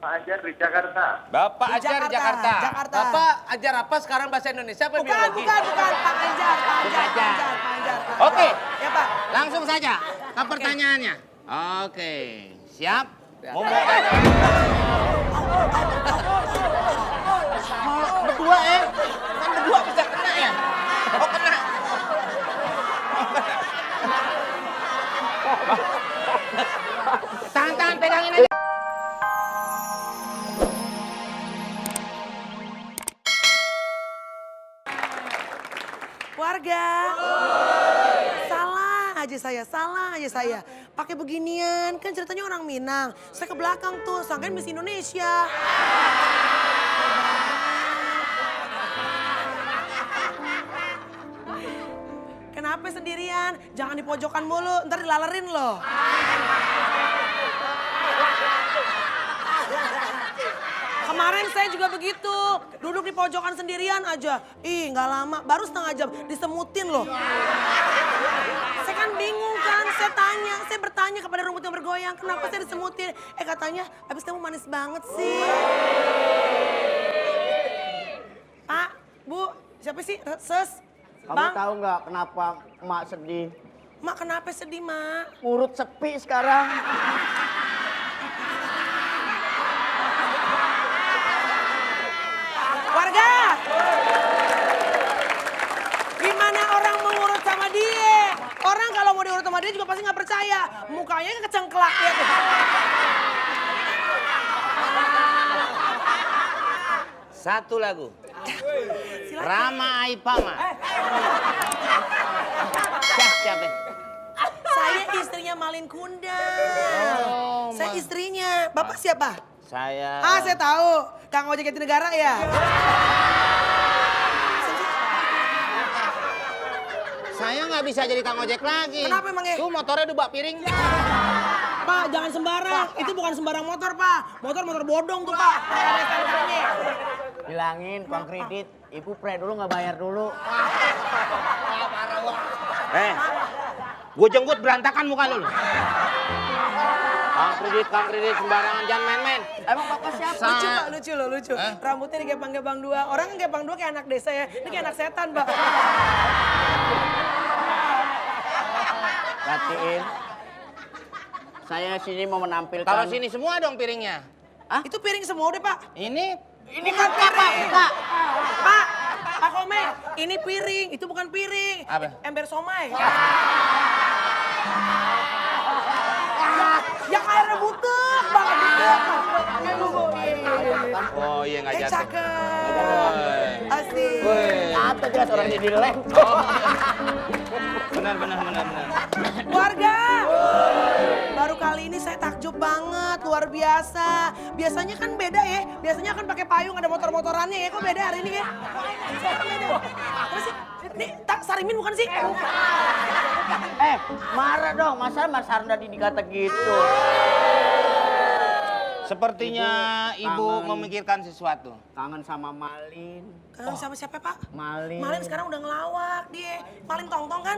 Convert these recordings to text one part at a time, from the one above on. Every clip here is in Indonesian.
Bapak Ajar di Jakarta. Bapak Ajar di Jakarta. Jakarta. Bapak ajar apa sekarang bahasa Indonesia apa biologi? Bukan. Pak Ajar. Oke. Ya, Pak. Langsung saja ke pertanyaannya. Oke. Siap? Momo berdua kan berdua bisa kena ya? Oh kena. Tahan, pegangin aja. Warga. Salah aja saya. Pakai beginian, kan ceritanya orang Minang. Saya ke belakang tuh, sangkain Miss Indonesia. Kenapa sendirian? Jangan di pojokan mulu, ntar dilalerin loh. Kemarin saya juga begitu, duduk di pojokan sendirian aja. Ih, nggak lama, baru setengah jam disemutin loh. Saya kan bingung kan, saya bertanya kepada rumput yang bergoyang, kenapa saya disemutin? Katanya, habis kamu manis banget sih. Pak, Bu, siapa sih? Ses? Kamu Bang? tahu nggak kenapa emak sedih? Mak kenapa sedih, Mak? Urut sepi sekarang. Warga! Gimana orang mengurut sama dia? Orang kalau mau diurut sama dia juga pasti nggak percaya. Mukanya kecengklak ya tuh. Satu lagu. Silakan. Rama Aipama. Siapa? Saya istrinya Malin Kundang. Oh, Saya istrinya. Bapak siapa? Saya. Saya tahu. Kang Ojek Jatinegara ya? Saya nggak bisa jadi kang ojek lagi. Kenapa emangnya? Tuh motornya dubak piring. Pak, jangan sembarang. Itu bukan sembarang motor, Pak. Motor bodong tuh, Pak. Ada standarnya. Bilangin uang kredit, ibu pre dulu nggak bayar dulu. Gue jenggut berantakan muka lu. Kang kredit sembarangan, jangan main-main. Emang bapak siapa? Lucu, Pak. Lucu. Rambutnya digepang-gepang dua. Orang kan gepang dua kayak anak desa ya. Ini kayak anak setan, Pak. Perhatiin. Saya sini mau menampilkan. Kalau sini semua dong piringnya. Itu piring semua udah, Pak. Ini Bukan piring. Pak, Pak Komeng, ini piring, itu bukan piring. Apa? Ember somai. Yang airnya butek banget. Oh iya nggak jatuh. Cakep. Asik. Apa jelas orang jadi leleh. Benar. Warga, baru kali ini saya takjub banget, luar biasa. Biasanya kan beda ya, biasanya kan pakai payung ada motor-motorannya ya. Kok beda hari ini ya? Apa sih? Ini Sarimin bukan sih? Marah dong, masa Mas Harnadi dikata gitu. Sepertinya ibu kangen. memikirkan sesuatu. Kangen sama Malin. Kangen sama siapa, Pak? Malin. Malin sekarang udah ngelawak dia. Malin tong-tong kan?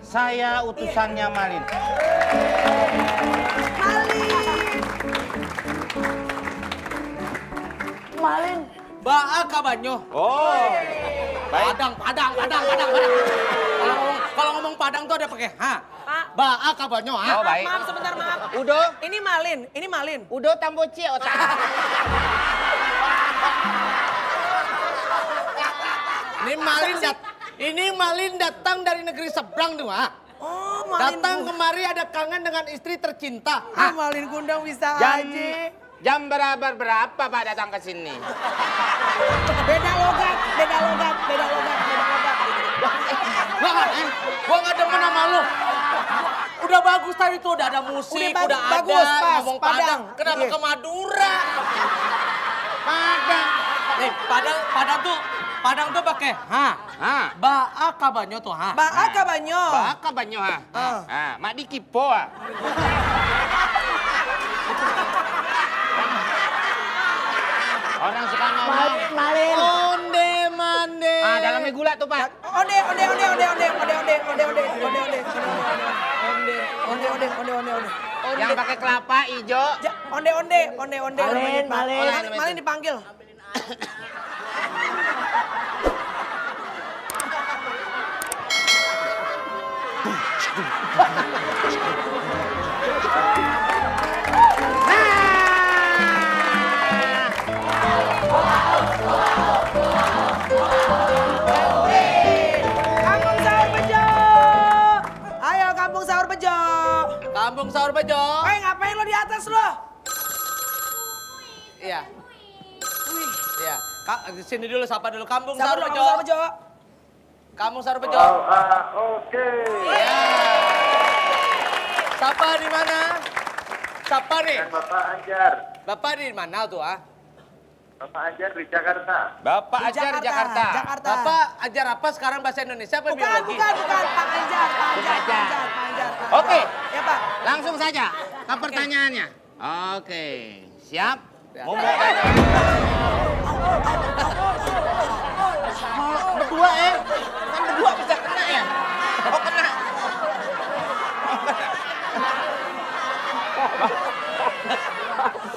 Saya utusannya Malin. Malin. Baa kabanyo. Oh. Padang. Kalau ngomong Padang tuh ada pakai ha. Pak. Baa kabanyo ha. Oh, baik. Maaf sebentar, maaf. Udo. Ini Malin. Udo tamboci otak. Ini Malin datang dari negeri seberang tuh ha. Oh, Malin. Datang kemari ada kangen dengan istri tercinta. Malin Kundang bisa Jam aja. jam berapa Pak datang ke sini? Beda logat. Gua nggak demen sama lu. Udah bagus tadi tuh, udah ada musik, Udah udah bagus, ada pas, ngomong Padang. Padang. Kenapa Iya. ke Madura? Padang. Nih, Padang tuh pakai ha. Baa kabanyo tuh ha. Baa kabanyo. Baka banyo ha. Mak di kipo ah. Orang suka ngomong. Malin. Onde mande. Dalamnya gula tuh Pak. Onde. Yang pakai kelapa hijau. Onde. Malin, Malin. Malin dipanggil. Kampung Sahur Bejo. Ayo Kampung Sahur Bejo. Kampung Sahur Bejo. Ngapain lo di atas lo? Iya. Iya. Kak, di sini dulu sapa dulu Kampung Sahur Sahur Bejo. Bejo. Kampung Sahur Bejo. Kampung Sahur Bejo. Oke. Iya. Sapa di mana? Sapa nih. Dan Bapak Anjar. Bapak di mana tuh ah? Bapak Anjar di Jakarta. Bapak Di ajar di Jakarta. Jakarta. Bapak ajar apa sekarang bahasa Indonesia apa Bukan. biologi? Pak Anjar. Oke. Ya Pak. Langsung saja ke pertanyaannya. Oke, siap? Ya. Mau berdua ya? Kan berdua bisa kena ya? Oh kena.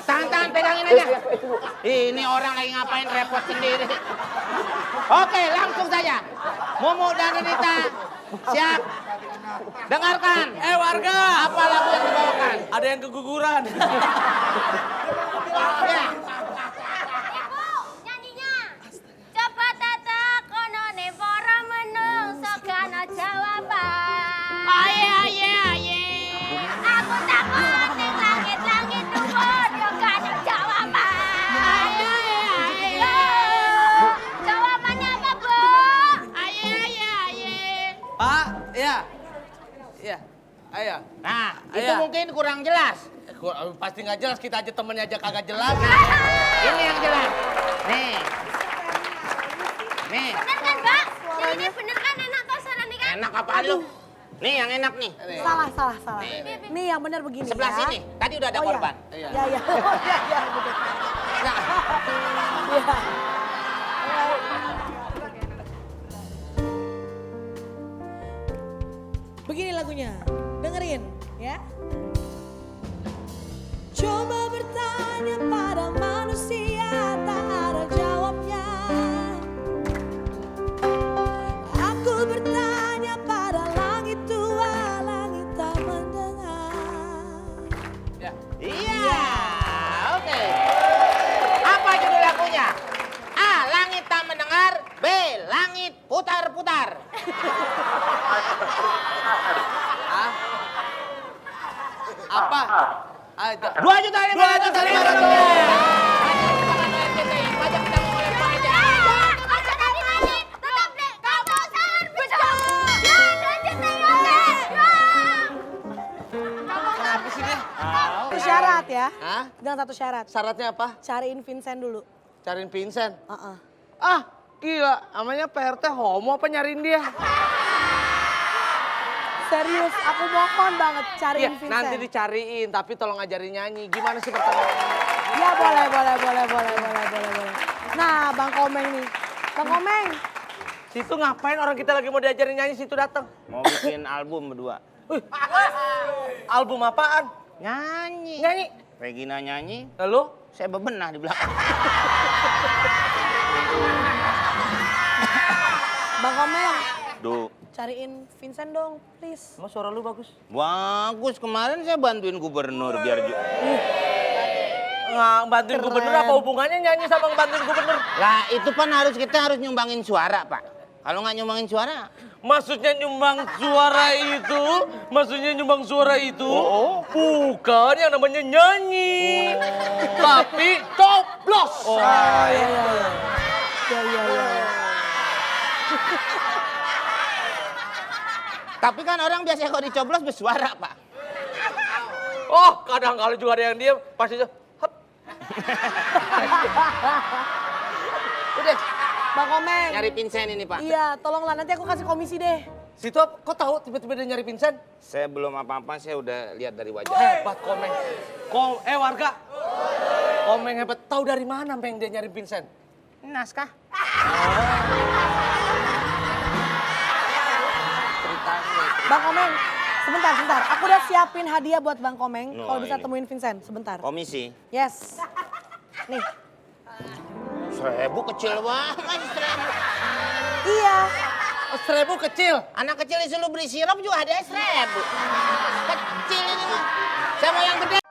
Tahan, pegangin aja. Ini orang lagi ngapain repot sendiri. Oke, langsung saja. Momo dan Renita, siap. Dengarkan. Warga. Apa lagu yang dibawakan? Ada yang keguguran. Ya. Nyanyinya. Cepat tata konone para menungso kana jawaban. Aye. Aku takut ning langit-langit dhuwur yo kana jawaban. Aye. Jawabannya apa, Bu? Aye. Pak, iya. Iya. Ayo. Nah, itu Iya. mungkin kurang jelas. Pasti nggak jelas, kita aja temennya aja kagak jelas. Ini yang jelas. Nih. Bener kan, Mbak? Ini bener kan enak toh saran nih kan? Enak apaan lu? Nih yang enak nih. Salah. Nih. Nih yang benar begini Sebelah ya. sini. Tadi udah ada Oh, iya. korban. Iya. Ya. Oh, ya. Betul. Nah, Iya. Begini lagunya, dengerin ya. Coba bertanya pada manusia, tak ada jawabnya. Aku bertanya pada langit tua, langit tak mendengar. iya. Oke. Apa judul lagunya? A. Langit tak mendengar. B. Langit putar-putar. Apa? Ayo. 2.500.000. Pajak ditanggung oleh pajak. Aja tadi nyanyi, tetap deh. Kampung Sahur Bejo. Ya, lanjut nih, oke. Kenapa sih dia? Satu syarat ya. Hah? Dengan satu syarat. Syaratnya apa? Cariin Vincent dulu. Cariin Vincent. Heeh. Ah, gila. Namanya PRT homo apa nyariin dia? Serius, aku mohon banget Iya, cariin Vincent. nanti dicariin, tapi tolong ajarin nyanyi. Gimana sih pertanyaannya? Ya boleh. Nah, Bang Komeng nih. Bang Komeng, Situ ngapain orang kita lagi mau diajarin nyanyi, situ datang. Mau bikin album berdua. Album apaan? Nyanyi. Nyanyi. Regina nyanyi, Lalu? saya bebenah di belakang. Bang Komeng, Duh, cariin Vincent dong, please. Emang suara lu bagus? bagus. Kemarin saya bantuin gubernur biar Nggak, bantuin Keren. gubernur apa hubungannya nyanyi sama bantuin gubernur? Lah itu kan kita harus nyumbangin suara, Pak. Kalau nggak nyumbangin suara, Maksudnya nyumbang suara itu? Maksudnya nyumbang suara itu? Bukan yang namanya nyanyi. Tapi coblos. tapi kan orang biasanya kalau dicoblos bersuara, Pak. Oh, kadang kalau juga ada yang diam, pasti hep. Udah, Bang Komeng. nyari Vincent ini, Pak. Iya, tolonglah nanti aku kasih komisi deh. Situ kok tahu tiba-tiba dia nyari Vincent? Saya belum apa-apa, saya udah lihat dari wajah. Hebat Komeng. Warga. Komeng hebat. Tahu dari mana Meng dia nyari Vincent? Naskah. Bang Komeng, Sebentar. Aku udah siapin hadiah buat Bang Komeng. No, Kalau bisa ini. temuin Vincent, sebentar. Komisi. Yes. Nih. 1000 kecil banget 1000. Iya. 1000 kecil. Anak kecil disuruh beli sirup juga hadiah 1000. Kecil ini mah. Saya mau yang gede.